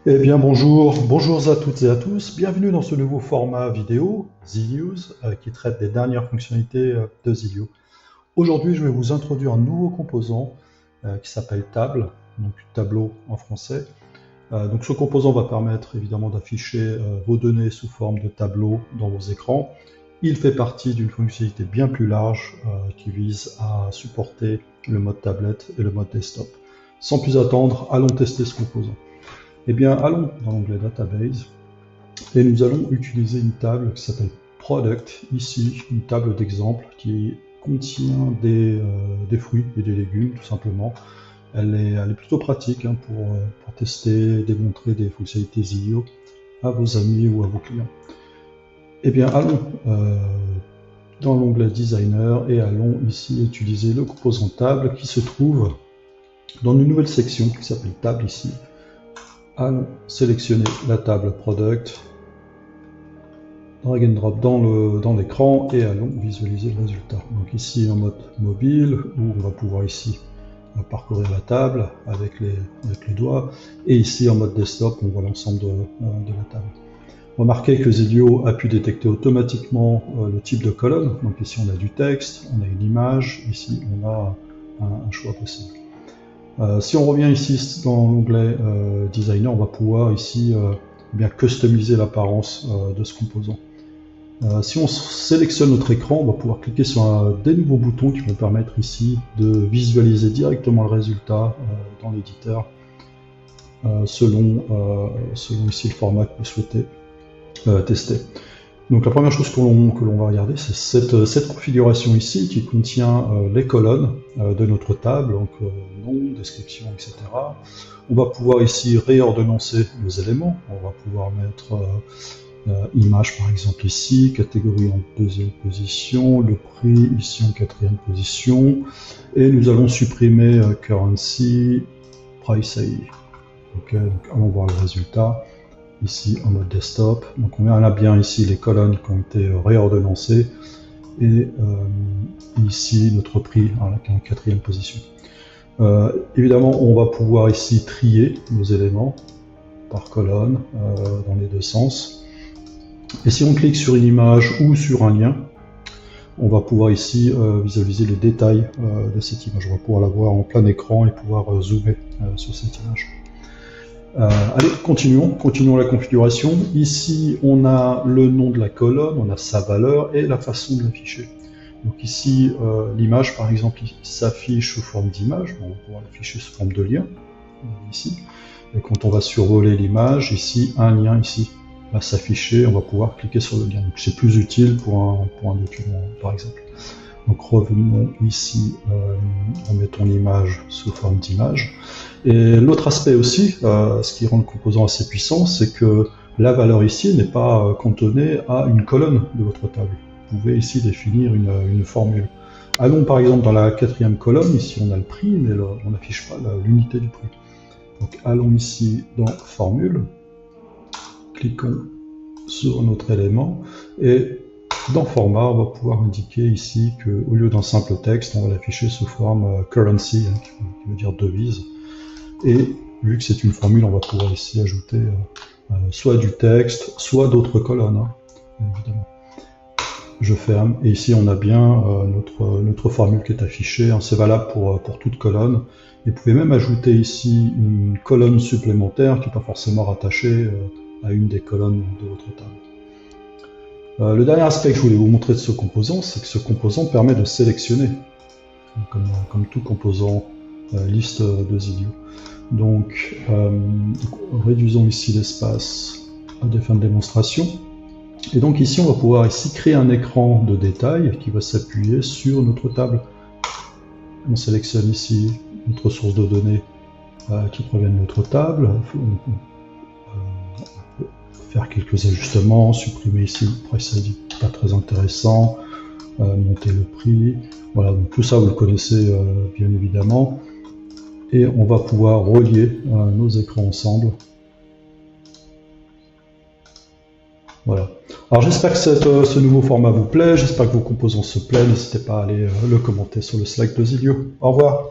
Eh bien bonjour à toutes et à tous, bienvenue dans ce nouveau format vidéo, Zilius, qui traite des dernières fonctionnalités de Zilio. Aujourd'hui je vais vous introduire un nouveau composant qui s'appelle Table, donc tableau en français. Donc ce composant va permettre évidemment d'afficher vos données sous forme de tableau dans vos écrans. Il fait partie d'une fonctionnalité bien plus large qui vise à supporter le mode tablette et le mode desktop. Sans plus attendre, allons tester ce composant. Eh bien, allons dans l'onglet Database et nous allons utiliser une table qui s'appelle Product, ici, une table d'exemple qui contient des fruits et des légumes, tout simplement. Elle est plutôt pratique pour tester, démontrer des fonctionnalités Zilio à vos amis ou à vos clients. Eh bien, allons dans l'onglet Designer et allons ici utiliser le composant table qui se trouve dans une nouvelle section qui s'appelle Table ici. Allons sélectionner la table Product, drag and drop dans l'écran et allons visualiser le résultat. Donc ici en mode mobile, où on va pouvoir ici parcourir la table avec les doigts, et ici en mode desktop, on voit l'ensemble de la table. Remarquez que Zilio a pu détecter automatiquement le type de colonne. Donc ici on a du texte, on a une image, ici on a un choix possible. Si on revient ici dans l'onglet Designer, on va pouvoir ici bien customiser l'apparence de ce composant. Si on sélectionne notre écran, on va pouvoir cliquer sur des nouveaux boutons qui vont permettre ici de visualiser directement le résultat dans l'éditeur selon ici le format que vous souhaitez tester. Donc la première chose que l'on va regarder, c'est cette configuration ici qui contient les colonnes de notre table, donc nom, description, etc. On va pouvoir ici réordonnancer nos éléments. On va pouvoir mettre image par exemple ici, catégorie en deuxième position, le prix ici en quatrième position, et nous allons supprimer currency, price AI. Okay, donc allons voir le résultat. Ici en mode desktop, donc on a bien ici les colonnes qui ont été réordonnancées et ici notre prix en quatrième position. Évidemment on va pouvoir ici trier nos éléments par colonne dans les deux sens, et si on clique sur une image ou sur un lien, on va pouvoir ici visualiser les détails de cette image. On va pouvoir la voir en plein écran et pouvoir zoomer sur cette image. Allez, continuons la configuration. Ici, on a le nom de la colonne, on a sa valeur et la façon de l'afficher. Donc ici, l'image, par exemple, s'affiche sous forme d'image. On va pouvoir l'afficher sous forme de lien, ici. Et quand on va survoler l'image, ici, un lien ici va s'afficher. On va pouvoir cliquer sur le lien. Donc c'est plus utile pour un document, par exemple. Donc revenons ici, remettons l'image sous forme d'image. Et l'autre aspect aussi, ce qui rend le composant assez puissant, c'est que la valeur ici n'est pas cantonnée à une colonne de votre table. Vous pouvez ici définir une formule. Allons par exemple dans la quatrième colonne, ici on a le prix, mais on n'affiche pas l'unité du prix. Donc allons ici dans formule, cliquons sur notre élément, et dans format, on va pouvoir indiquer ici qu'au lieu d'un simple texte, on va l'afficher sous forme currency, qui veut dire devise. Et vu que c'est une formule, on va pouvoir ici ajouter soit du texte, soit d'autres colonnes, évidemment. Je ferme, et ici on a bien notre formule qui est affichée. C'est valable pour toute colonne. Et vous pouvez même ajouter ici une colonne supplémentaire qui n'est pas forcément rattachée à une des colonnes de votre table. Le dernier aspect que je voulais vous montrer de ce composant, c'est que ce composant permet de sélectionner, comme tout composant liste de Zilio. Donc, réduisons ici l'espace à des fins de démonstration. Et donc ici, on va pouvoir ici créer un écran de détail qui va s'appuyer sur notre table. On sélectionne ici notre source de données qui provient de notre table. Faire quelques ajustements, supprimer ici le price ID, pas très intéressant, monter le prix, voilà, donc tout ça vous le connaissez bien évidemment, et on va pouvoir relier nos écrans ensemble. Voilà. Alors j'espère que ce nouveau format vous plaît, j'espère que vos composants se plaisent, n'hésitez pas à aller le commenter sur le Slack de Zilio. Au revoir.